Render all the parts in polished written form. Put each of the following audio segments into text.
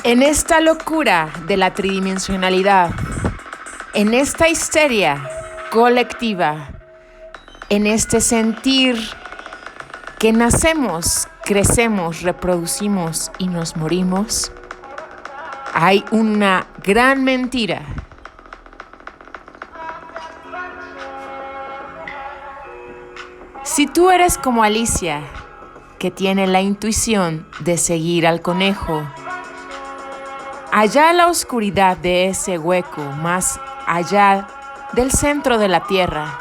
En esta locura de la tridimensionalidad, en esta histeria colectiva, en este sentir que nacemos, crecemos, reproducimos y nos morimos, hay una gran mentira. Si tú eres como Alicia, que tiene la intuición de seguir al conejo, allá en la oscuridad de ese hueco, más allá del centro de la tierra,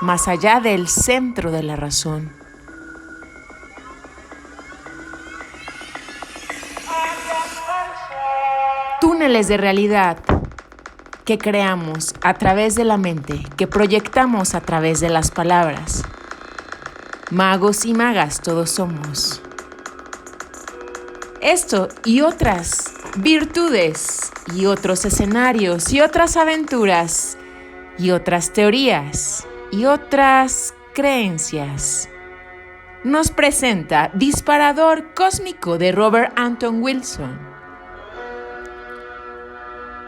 más allá del centro de la razón, túneles de realidad que creamos a través de la mente, que proyectamos a través de las palabras. Magos y magas todos somos. Esto y otras virtudes y otros escenarios y otras aventuras y otras teorías y otras creencias nos presenta Disparador Cósmico de Robert Anton Wilson,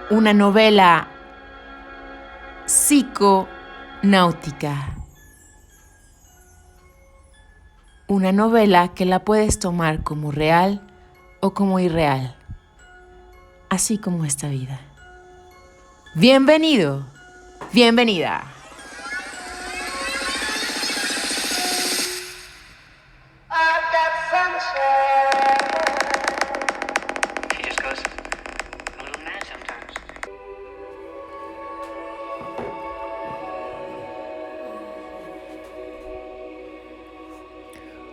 una novela psiconáutica, una novela que la puedes tomar como real o como irreal, así como esta vida. Bienvenido, bienvenida. He just goes a little mad sometimes.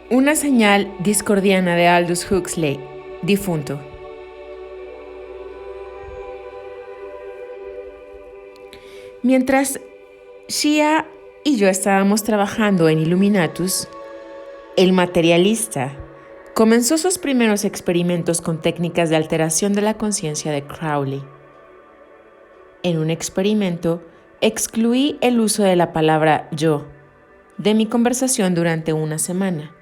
Una señal discordiana de Aldous Huxley, difunto. Mientras Shia y yo estábamos trabajando en Illuminatus, el materialista comenzó sus primeros experimentos con técnicas de alteración de la conciencia de Crowley. En un experimento, excluí el uso de la palabra yo de mi conversación durante una semana.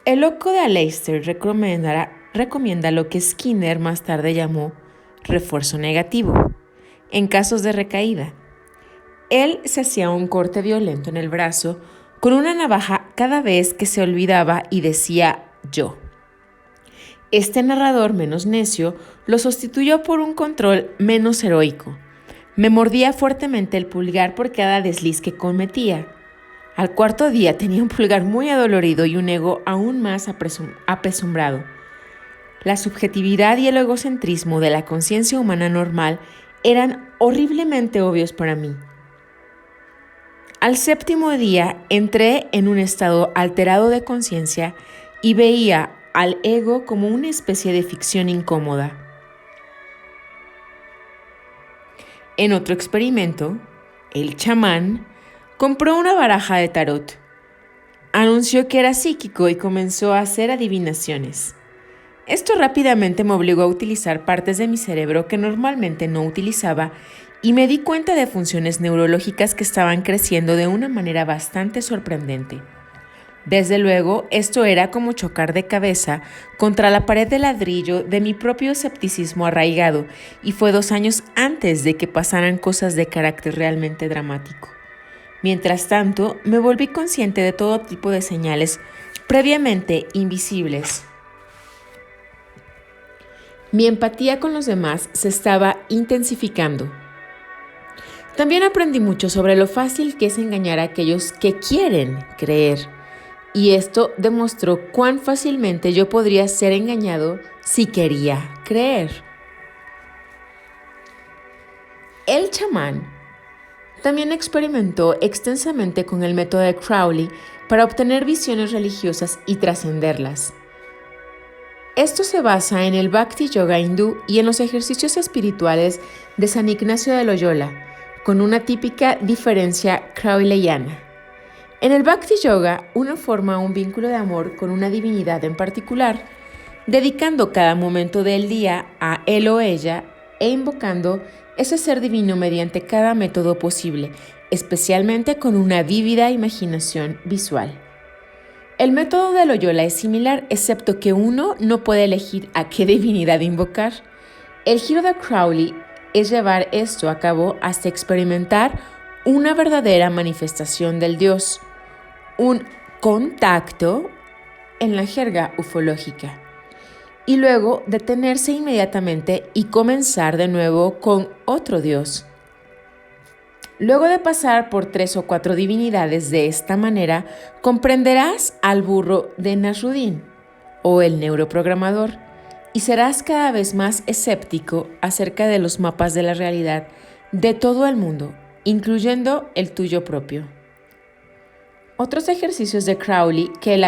El loco de Aleister recomienda lo que Skinner más tarde llamó refuerzo negativo, en casos de recaída. Él se hacía un corte violento en el brazo con una navaja cada vez que se olvidaba y decía yo. Este narrador menos necio lo sustituyó por un control menos heroico. Me mordía fuertemente el pulgar por cada desliz que cometía. Al cuarto día tenía un pulgar muy adolorido y un ego aún más apesumbrado. La subjetividad y el egocentrismo de la conciencia humana normal eran horriblemente obvios para mí. Al séptimo día entré en un estado alterado de conciencia y veía al ego como una especie de ficción incómoda. En otro experimento, el chamán compró una baraja de tarot. Anunció que era psíquico y comenzó a hacer adivinaciones. Esto rápidamente me obligó a utilizar partes de mi cerebro que normalmente no utilizaba y me di cuenta de funciones neurológicas que estaban creciendo de una manera bastante sorprendente. Desde luego, esto era como chocar de cabeza contra la pared de ladrillo de mi propio escepticismo arraigado, y fue 2 años antes de que pasaran cosas de carácter realmente dramático. Mientras tanto, me volví consciente de todo tipo de señales previamente invisibles. Mi empatía con los demás se estaba intensificando. También aprendí mucho sobre lo fácil que es engañar a aquellos que quieren creer, y esto demostró cuán fácilmente yo podría ser engañado si quería creer. El chamán también experimentó extensamente con el método de Crowley para obtener visiones religiosas y trascenderlas. Esto se basa en el Bhakti Yoga hindú y en los ejercicios espirituales de San Ignacio de Loyola, con una típica diferencia crowleyana. En el Bhakti Yoga, uno forma un vínculo de amor con una divinidad en particular, dedicando cada momento del día a él o ella e invocando ese ser divino mediante cada método posible, especialmente con una vívida imaginación visual. El método de Loyola es similar, excepto que uno no puede elegir a qué divinidad invocar. El giro de Crowley es llevar esto a cabo hasta experimentar una verdadera manifestación del Dios, un contacto en la jerga ufológica, y luego detenerse inmediatamente y comenzar de nuevo con otro Dios. Luego de pasar por 3 o 4 divinidades de esta manera, comprenderás al burro de Nasruddin o el neuroprogramador y serás cada vez más escéptico acerca de los mapas de la realidad de todo el mundo, incluyendo el tuyo propio. Otros ejercicios de Crowley que el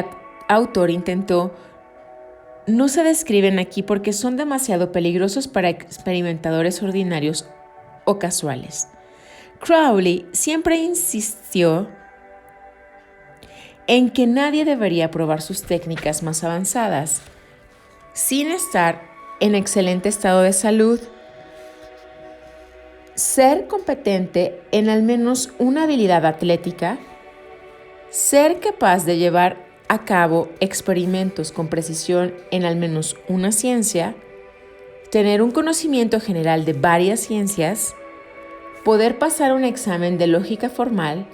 autor intentó no se describen aquí porque son demasiado peligrosos para experimentadores ordinarios o casuales. Crowley siempre insistió en que nadie debería probar sus técnicas más avanzadas sin estar en excelente estado de salud, ser competente en al menos una habilidad atlética, ser capaz de llevar a cabo experimentos con precisión en al menos una ciencia, tener un conocimiento general de varias ciencias, poder pasar un examen de lógica formal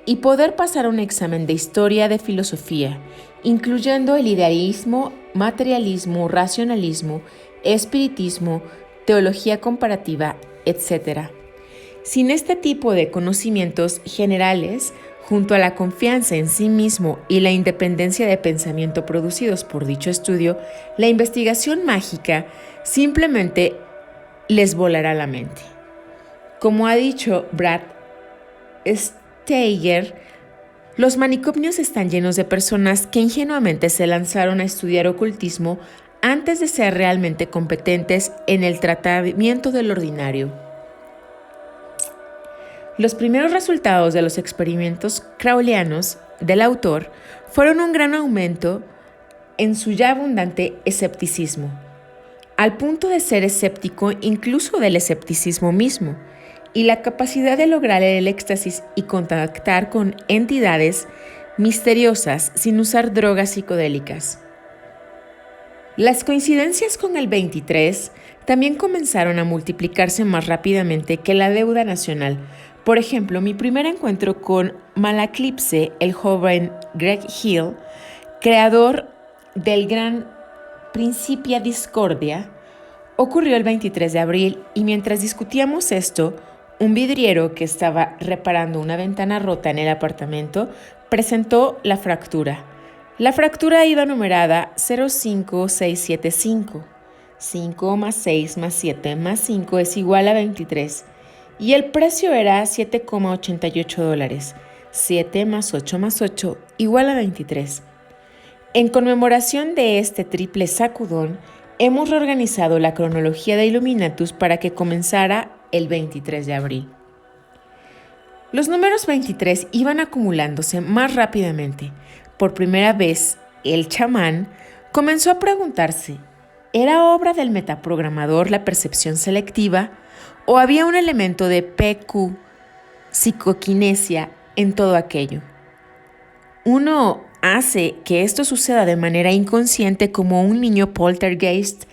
y poder pasar un examen de historia de filosofía, incluyendo el idealismo, materialismo, racionalismo, espiritismo, teología comparativa, etc. Sin este tipo de conocimientos generales, junto a la confianza en sí mismo y la independencia de pensamiento producidos por dicho estudio, la investigación mágica simplemente les volará la mente. Como ha dicho Brad Steiger, los manicomios están llenos de personas que ingenuamente se lanzaron a estudiar ocultismo antes de ser realmente competentes en el tratamiento del ordinario. Los primeros resultados de los experimentos crowleyanos del autor fueron un gran aumento en su ya abundante escepticismo, al punto de ser escéptico incluso del escepticismo mismo, y la capacidad de lograr el éxtasis y contactar con entidades misteriosas sin usar drogas psicodélicas. Las coincidencias con el 23 también comenzaron a multiplicarse más rápidamente que la deuda nacional. Por ejemplo, mi primer encuentro con Malaclipse, el joven Greg Hill, creador del gran Principia Discordia, ocurrió el 23 de abril y mientras discutíamos esto, un vidriero que estaba reparando una ventana rota en el apartamento presentó la fractura. La fractura iba numerada 05675. 5 más 6 más 7 más 5 es igual a 23. Y el precio era $7,88. 7 más 8 más 8 igual a 23. En conmemoración de este triple sacudón, hemos reorganizado la cronología de Illuminatus para que comenzara el 23 de abril. Los números 23 iban acumulándose más rápidamente. Por primera vez, el chamán comenzó a preguntarse, ¿era obra del metaprogramador la percepción selectiva o había un elemento de PQ, psicoquinesia, en todo aquello? Uno hace que esto suceda de manera inconsciente como un niño poltergeist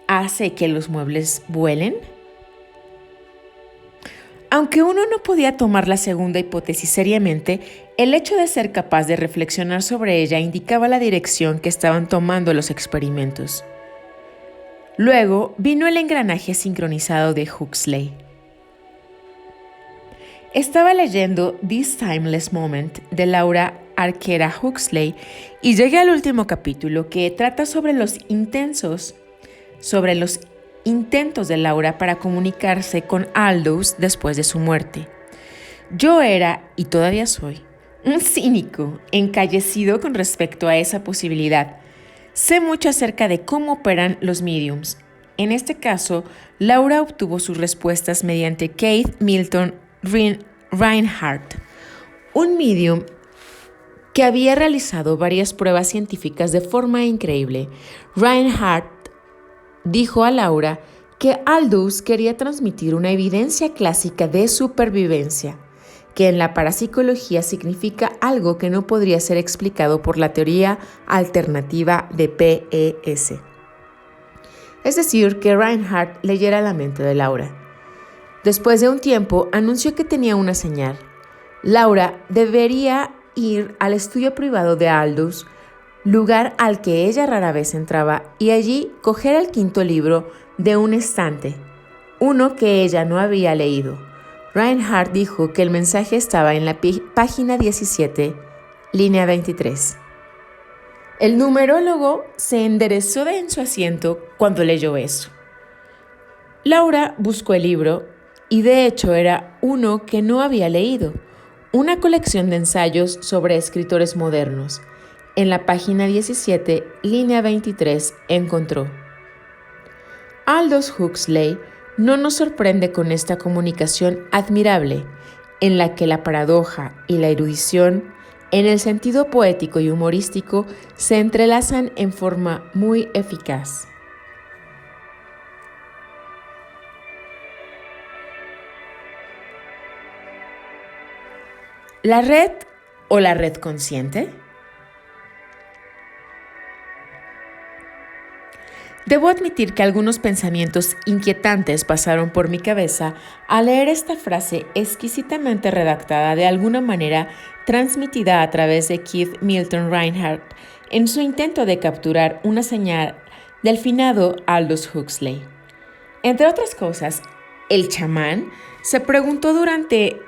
hace que los muebles vuelen. Aunque uno no podía tomar la segunda hipótesis seriamente, el hecho de ser capaz de reflexionar sobre ella indicaba la dirección que estaban tomando los experimentos. Luego vino el engranaje sincronizado de Huxley. Estaba leyendo This Timeless Moment de Laura Arquera Huxley y llegué al último capítulo que trata sobre los intentos de Laura para comunicarse con Aldous después de su muerte. Yo era, y todavía soy, un cínico encallecido con respecto a esa posibilidad. Sé mucho acerca de cómo operan los mediums. En este caso, Laura obtuvo sus respuestas mediante Keith Milton Reinhardt, un medium que había realizado varias pruebas científicas de forma increíble. Reinhardt dijo a Laura que Aldous quería transmitir una evidencia clásica de supervivencia, que en la parapsicología significa algo que no podría ser explicado por la teoría alternativa de PES. es decir, que Reinhardt leyera la mente de Laura. Después de un tiempo, anunció que tenía una señal. Laura debería ir al estudio privado de Aldous, lugar al que ella rara vez entraba, y allí coger el quinto libro de un estante, uno que ella no había leído. Reinhardt dijo que el mensaje estaba en la página 17, línea 23. El numerólogo se enderezó en su asiento cuando leyó eso. Laura buscó el libro y de hecho era uno que no había leído, una colección de ensayos sobre escritores modernos. En la página 17, línea 23, encontró: Aldous Huxley no nos sorprende con esta comunicación admirable, en la que la paradoja y la erudición, en el sentido poético y humorístico, se entrelazan en forma muy eficaz. ¿La red o la red consciente? Debo admitir que algunos pensamientos inquietantes pasaron por mi cabeza al leer esta frase exquisitamente redactada, de alguna manera transmitida a través de Keith Milton Reinhardt en su intento de capturar una señal del finado Aldous Huxley. Entre otras cosas, el chamán se preguntó durante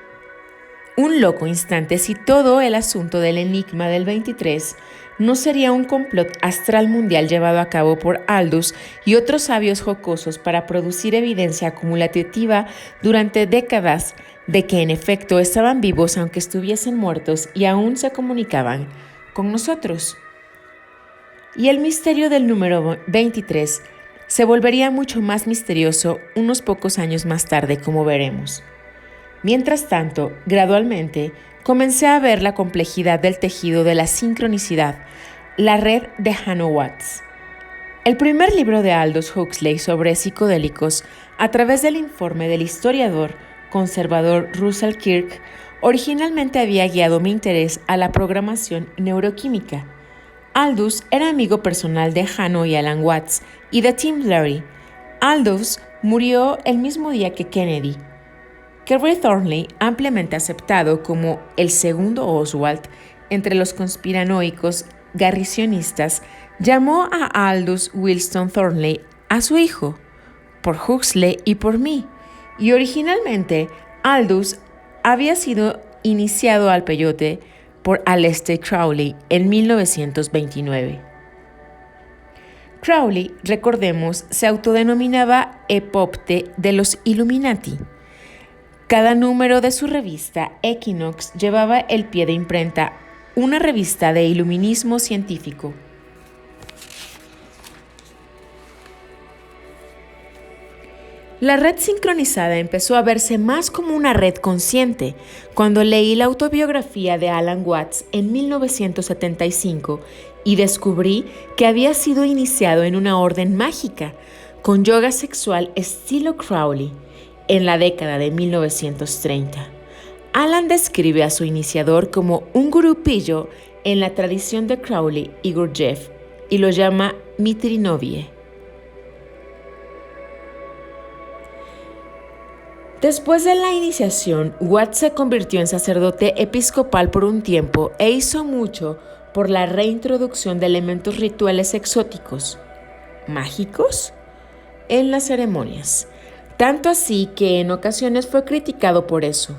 un loco instante si todo el asunto del enigma del 23 no sería un complot astral mundial llevado a cabo por Aldous y otros sabios jocosos para producir evidencia acumulativa durante décadas de que en efecto estaban vivos aunque estuviesen muertos y aún se comunicaban con nosotros. Y el misterio del número 23 se volvería mucho más misterioso unos pocos años más tarde, como veremos. Mientras tanto, gradualmente, comencé a ver la complejidad del tejido de la sincronicidad, la red de Hannah Watts. El primer libro de Aldous Huxley sobre psicodélicos, a través del informe del historiador conservador Russell Kirk, originalmente había guiado mi interés a la programación neuroquímica. Aldous era amigo personal de Hannah y Alan Watts y de Tim Leary. Aldous murió el mismo día que Kennedy. Kerry Thornley, ampliamente aceptado como el segundo Oswald entre los conspiranoicos garrisionistas, llamó a Aldous Wilson Thornley a su hijo, por Huxley y por mí, y originalmente Aldous había sido iniciado al peyote por Aleister Crowley en 1929. Crowley, recordemos, se autodenominaba epopte de los Illuminati. Cada número de su revista Equinox llevaba el pie de imprenta, una revista de iluminismo científico. La red sincronizada empezó a verse más como una red consciente cuando leí la autobiografía de Alan Watts en 1975 y descubrí que había sido iniciado en una orden mágica, con yoga sexual estilo Crowley. En la década de 1930, Alan describe a su iniciador como un gurú pillo en la tradición de Crowley y Gurdjieff y lo llama Mitri Novie. Después de la iniciación, Watts se convirtió en sacerdote episcopal por un tiempo e hizo mucho por la reintroducción de elementos rituales exóticos, mágicos, en las ceremonias. Tanto así que en ocasiones fue criticado por eso.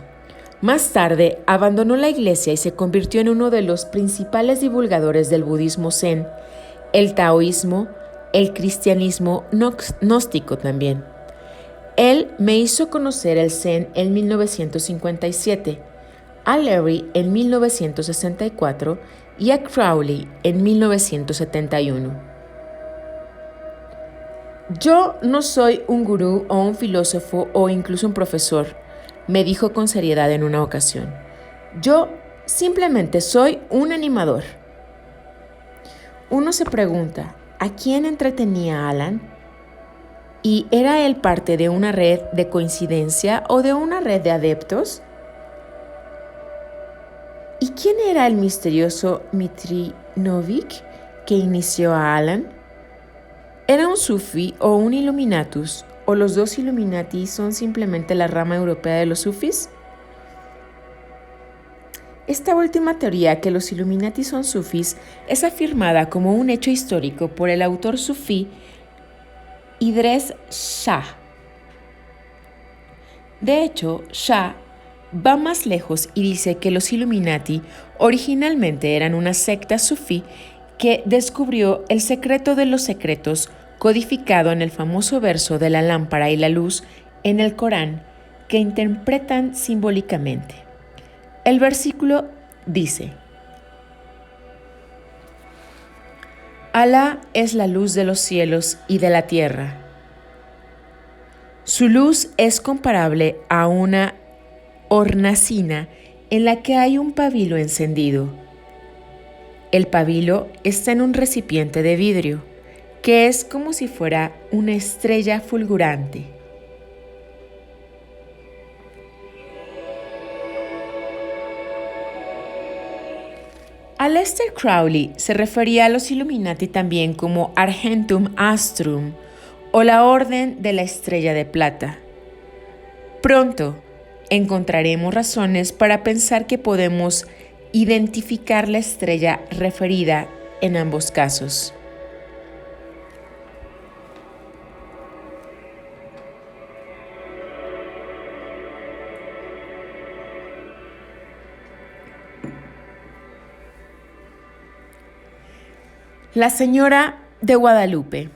Más tarde, abandonó la iglesia y se convirtió en uno de los principales divulgadores del budismo zen, el taoísmo, el cristianismo gnóstico también. Él me hizo conocer el zen en 1957, a Leary en 1964 y a Crowley en 1971. Yo no soy un gurú o un filósofo o incluso un profesor, me dijo con seriedad en una ocasión. Yo simplemente soy un animador. Uno se pregunta, ¿a quién entretenía Alan? ¿Y era él parte de una red de coincidencia o de una red de adeptos? ¿Y quién era el misterioso Mitri Novik que inició a Alan? ¿Era un sufi o un Illuminatus? ¿O los dos Illuminati son simplemente la rama europea de los sufis? Esta última teoría, que los Illuminati son sufis, es afirmada como un hecho histórico por el autor sufí Idries Shah. De hecho, Shah va más lejos y dice que los Illuminati originalmente eran una secta sufí que descubrió el secreto de los secretos codificado en el famoso verso de la lámpara y la luz en el Corán, que interpretan simbólicamente. El versículo dice: Alá es la luz de los cielos y de la tierra. Su luz es comparable a una hornacina en la que hay un pabilo encendido. El pabilo está en un recipiente de vidrio, que es como si fuera una estrella fulgurante. Aleister Crowley se refería a los Illuminati también como Argentum Astrum o la Orden de la Estrella de Plata. Pronto encontraremos razones para pensar que podemos identificar la estrella referida en ambos casos. La señora de Guadalupe.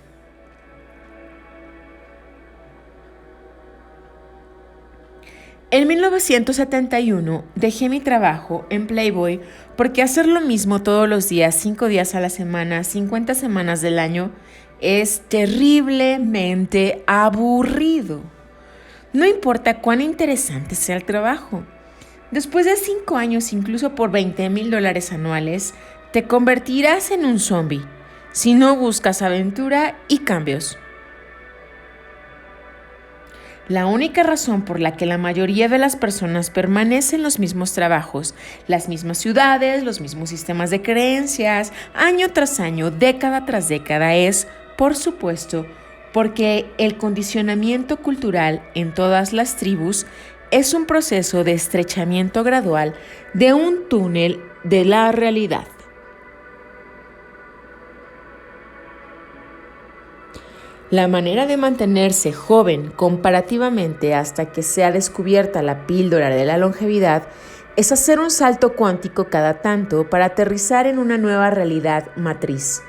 En 1971 dejé mi trabajo en Playboy porque hacer lo mismo todos los días, 5 días a la semana, 50 semanas del año, es terriblemente aburrido. No importa cuán interesante sea el trabajo. Después de 5 años, incluso por $20,000 anuales, te convertirás en un zombie si no buscas aventura y cambios. La única razón por la que la mayoría de las personas permanecen en los mismos trabajos, las mismas ciudades, los mismos sistemas de creencias, año tras año, década tras década, es, por supuesto, porque el condicionamiento cultural en todas las tribus es un proceso de estrechamiento gradual de un túnel de la realidad. La manera de mantenerse joven comparativamente hasta que sea descubierta la píldora de la longevidad es hacer un salto cuántico cada tanto para aterrizar en una nueva realidad matriz.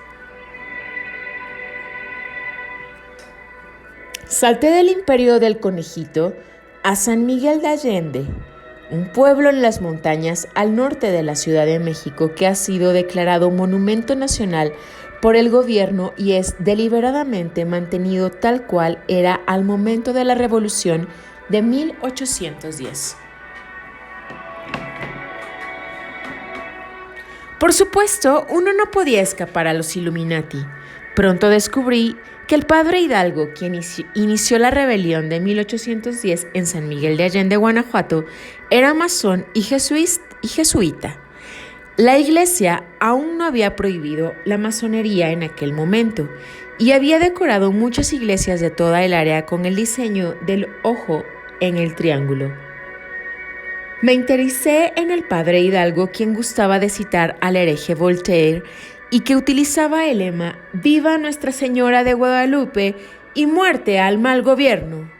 Salté del imperio del conejito a San Miguel de Allende, un pueblo en las montañas al norte de la Ciudad de México que ha sido declarado Monumento Nacional por el gobierno y es deliberadamente mantenido tal cual era al momento de la Revolución de 1810. Por supuesto, uno no podía escapar a los Illuminati. Pronto descubrí que el padre Hidalgo, quien inició la rebelión de 1810 en San Miguel de Allende, Guanajuato, era masón y jesuita. La iglesia aún no había prohibido la masonería en aquel momento y había decorado muchas iglesias de toda el área con el diseño del ojo en el triángulo. Me interesé en el padre Hidalgo, quien gustaba de citar al hereje Voltaire y que utilizaba el lema «Viva Nuestra Señora de Guadalupe y muerte al mal gobierno».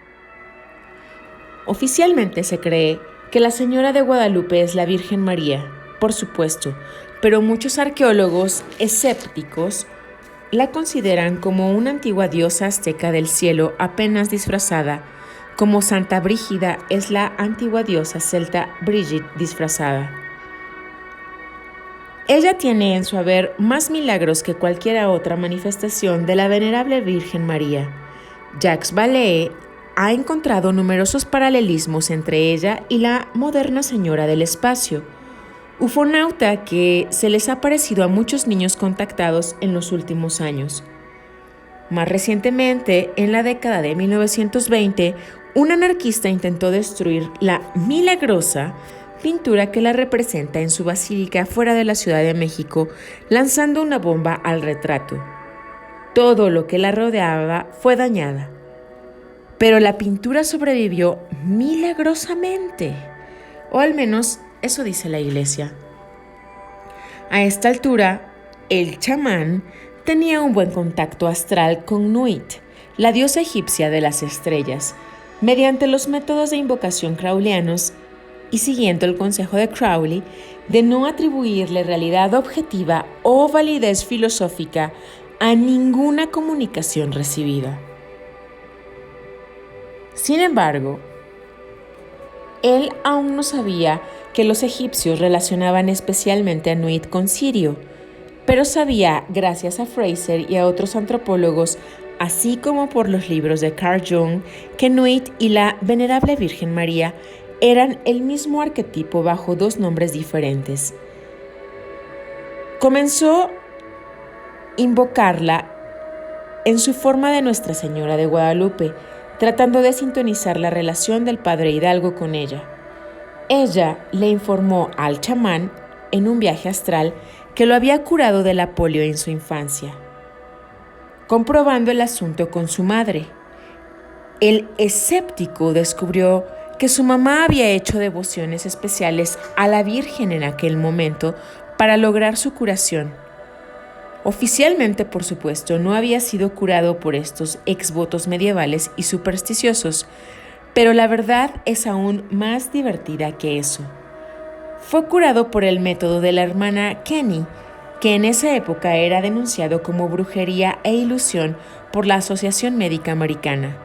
Oficialmente se cree que la Señora de Guadalupe es la Virgen María, por supuesto, pero muchos arqueólogos escépticos la consideran como una antigua diosa azteca del cielo apenas disfrazada, como Santa Brígida es la antigua diosa celta Brigid disfrazada. Ella tiene en su haber más milagros que cualquier otra manifestación de la venerable Virgen María. Jacques Vallée ha encontrado numerosos paralelismos entre ella y la moderna Señora del Espacio, ufonauta que se les ha parecido a muchos niños contactados en los últimos años. Más recientemente, en la década de 1920, un anarquista intentó destruir la milagrosa pintura que la representa en su basílica fuera de la Ciudad de México, lanzando una bomba al retrato. Todo lo que la rodeaba fue dañada, pero la pintura sobrevivió milagrosamente, o al menos eso dice la iglesia. A esta altura, el chamán tenía un buen contacto astral con Nuit, la diosa egipcia de las estrellas, mediante los métodos de invocación crowleyanos y siguiendo el consejo de Crowley de no atribuirle realidad objetiva o validez filosófica a ninguna comunicación recibida. Sin embargo, él aún no sabía que los egipcios relacionaban especialmente a Nuit con Sirio, pero sabía, gracias a Fraser y a otros antropólogos, así como por los libros de Carl Jung, que Nuit y la Venerable Virgen María eran el mismo arquetipo bajo dos nombres diferentes. Comenzó a invocarla en su forma de Nuestra Señora de Guadalupe, tratando de sintonizar la relación del padre Hidalgo con ella. Ella le informó al chamán, en un viaje astral, que lo había curado de la polio en su infancia, comprobando el asunto con su madre. El escéptico descubrió que su mamá había hecho devociones especiales a la Virgen en aquel momento para lograr su curación. Oficialmente, por supuesto, no había sido curado por estos exvotos medievales y supersticiosos, pero la verdad es aún más divertida que eso. Fue curado por el método de la hermana Kenny, que en esa época era denunciado como brujería e ilusión por la Asociación Médica Americana.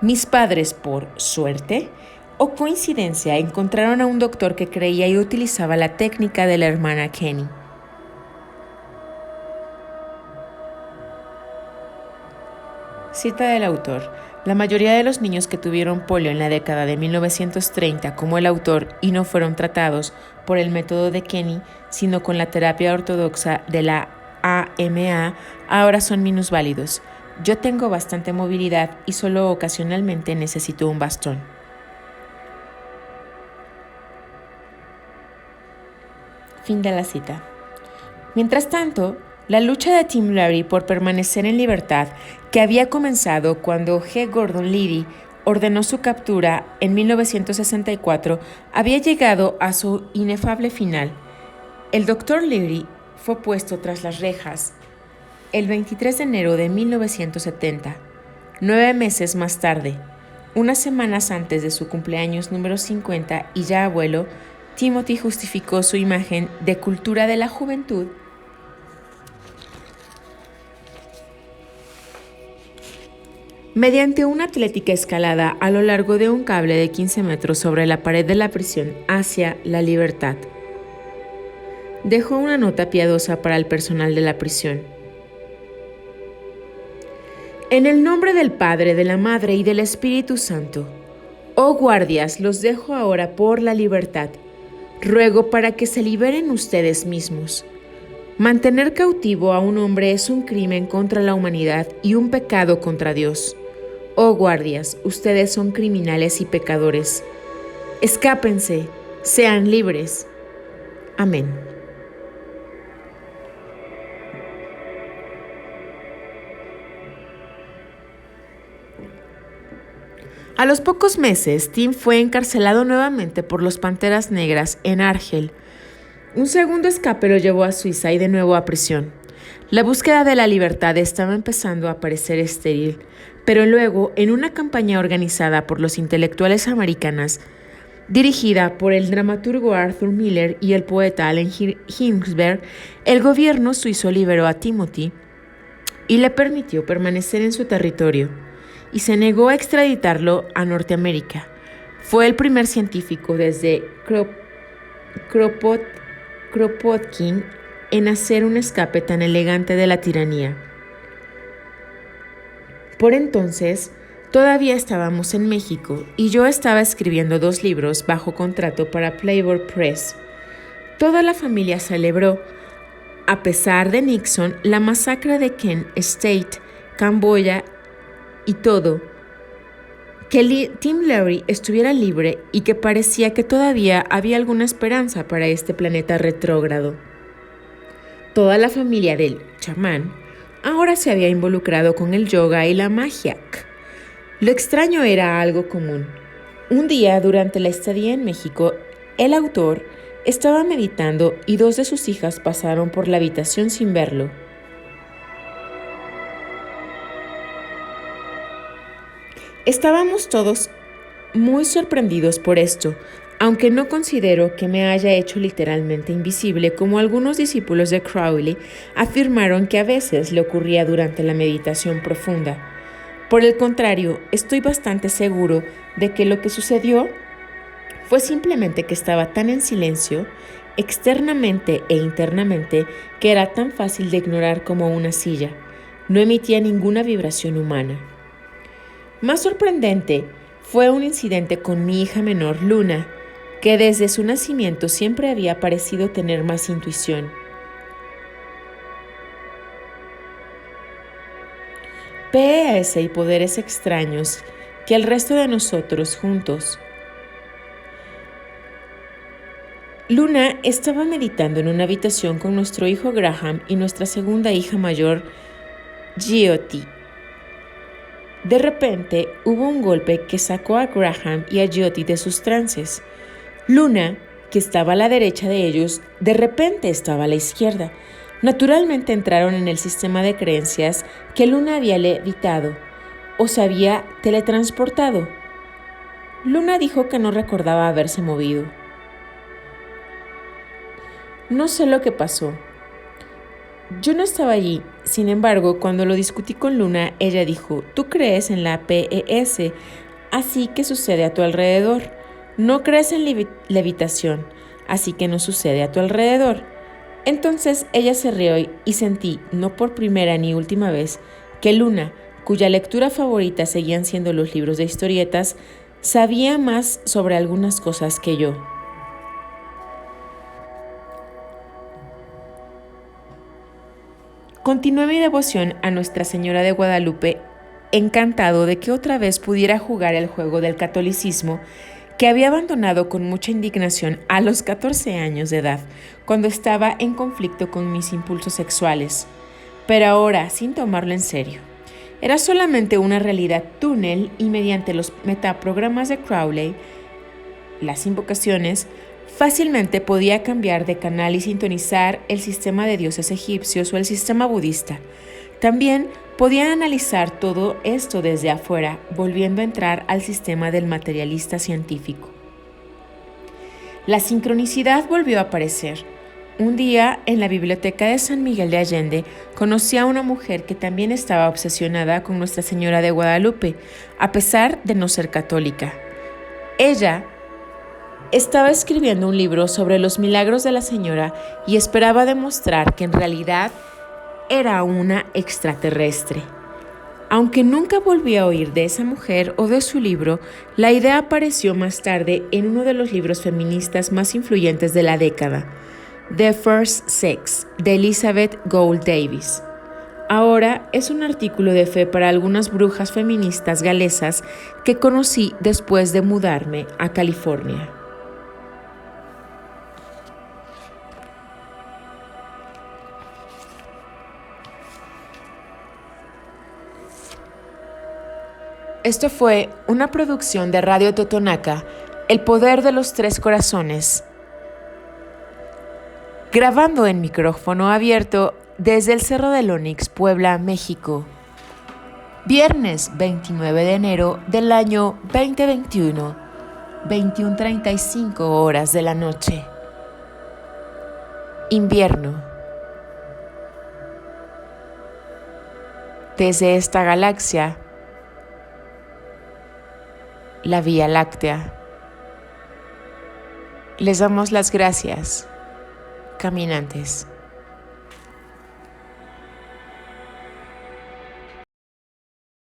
Mis padres, por suerte o coincidencia, encontraron a un doctor que creía y utilizaba la técnica de la hermana Kenny. Cita del autor. La mayoría de los niños que tuvieron polio en la década de 1930, como el autor, y no fueron tratados por el método de Kenny, sino con la terapia ortodoxa de la AMA, ahora son minusválidos. Yo tengo bastante movilidad y solo ocasionalmente necesito un bastón. Fin de la cita. Mientras tanto, la lucha de Tim Larry por permanecer en libertad, que había comenzado cuando G. Gordon Liddy ordenó su captura en 1964, había llegado a su inefable final. El Dr. Leary fue puesto tras las rejas el 23 de enero de 1970, 9 meses más tarde, unas semanas antes de su cumpleaños número 50 y ya abuelo. Timothy justificó su imagen de cultura de la juventud mediante una atlética escalada a lo largo de un cable de 15 metros sobre la pared de la prisión hacia la libertad. Dejó una nota piadosa para el personal de la prisión. En el nombre del Padre, de la Madre y del Espíritu Santo, oh guardias, los dejo ahora por la libertad. Ruego para que se liberen ustedes mismos. Mantener cautivo a un hombre es un crimen contra la humanidad y un pecado contra Dios. Oh guardias, ustedes son criminales y pecadores. Escápense, sean libres. Amén. A los pocos meses, Tim fue encarcelado nuevamente por los Panteras Negras en Argel. Un segundo escape lo llevó a Suiza y de nuevo a prisión. La búsqueda de la libertad estaba empezando a parecer estéril, pero luego, en una campaña organizada por los intelectuales americanos, dirigida por el dramaturgo Arthur Miller y el poeta Allen Ginsberg, el gobierno suizo liberó a Timothy y le permitió permanecer en su territorio, y se negó a extraditarlo a Norteamérica. Fue el primer científico desde Kropotkin en hacer un escape tan elegante de la tiranía. Por entonces, todavía estábamos en México y yo estaba escribiendo 2 libros bajo contrato para Playboy Press. Toda la familia celebró, a pesar de Nixon, la masacre de Kent State, Camboya y todo, que Tim Larry estuviera libre y que parecía que todavía había alguna esperanza para este planeta retrógrado. Toda la familia del chamán ahora se había involucrado con el yoga y la magia. Lo extraño era algo común. Un día, durante la estadía en México, el autor estaba meditando y 2 de sus hijas pasaron por la habitación sin verlo. Estábamos todos muy sorprendidos por esto, aunque no considero que me haya hecho literalmente invisible, como algunos discípulos de Crowley afirmaron que a veces le ocurría durante la meditación profunda. Por el contrario, estoy bastante seguro de que lo que sucedió fue simplemente que estaba tan en silencio, externamente e internamente, que era tan fácil de ignorar como una silla. No emitía ninguna vibración humana. Más sorprendente fue un incidente con mi hija menor, Luna, que desde su nacimiento siempre había parecido tener más intuición. PES y poderes extraños que el resto de nosotros juntos. Luna estaba meditando en una habitación con nuestro hijo Graham y nuestra segunda hija mayor, Jyoti. De repente hubo un golpe que sacó a Graham y a Jyoti de sus trances. Luna, que estaba a la derecha de ellos, de repente estaba a la izquierda. Naturalmente entraron en el sistema de creencias que Luna había levitado o se había teletransportado. Luna dijo que no recordaba haberse movido. No sé lo que pasó. Yo no estaba allí. Sin embargo, cuando lo discutí con Luna, ella dijo: "Tú crees en la PES, así que sucede a tu alrededor. No crees en levitación, así que no sucede a tu alrededor". Entonces ella se rió y sentí, no por primera ni última vez, que Luna, cuya lectura favorita seguían siendo los libros de historietas, sabía más sobre algunas cosas que yo. Continué mi devoción a Nuestra Señora de Guadalupe, encantado de que otra vez pudiera jugar el juego del catolicismo que había abandonado con mucha indignación a los 14 años de edad, cuando estaba en conflicto con mis impulsos sexuales, pero ahora sin tomarlo en serio. Era solamente una realidad túnel y mediante los metaprogramas de Crowley, las invocaciones, fácilmente podía cambiar de canal y sintonizar el sistema de dioses egipcios o el sistema budista. También podía analizar todo esto desde afuera, volviendo a entrar al sistema del materialista científico. La sincronicidad volvió a aparecer. Un día, en la biblioteca de San Miguel de Allende, conocí a una mujer que también estaba obsesionada con Nuestra Señora de Guadalupe, a pesar de no ser católica. Ella estaba escribiendo un libro sobre los milagros de la señora y esperaba demostrar que en realidad era una extraterrestre. Aunque nunca volví a oír de esa mujer o de su libro, la idea apareció más tarde en uno de los libros feministas más influyentes de la década, The First Sex, de Elizabeth Gould Davis. Ahora es un artículo de fe para algunas brujas feministas galesas que conocí después de mudarme a California. Esto fue una producción de Radio Totonaca, El Poder de los Tres Corazones, grabando en micrófono abierto desde el Cerro del Onix, Puebla, México. Viernes 29 de enero del año 2021, 21:35 horas de la noche. Invierno. Desde esta galaxia, la Vía Láctea, les damos las gracias, caminantes.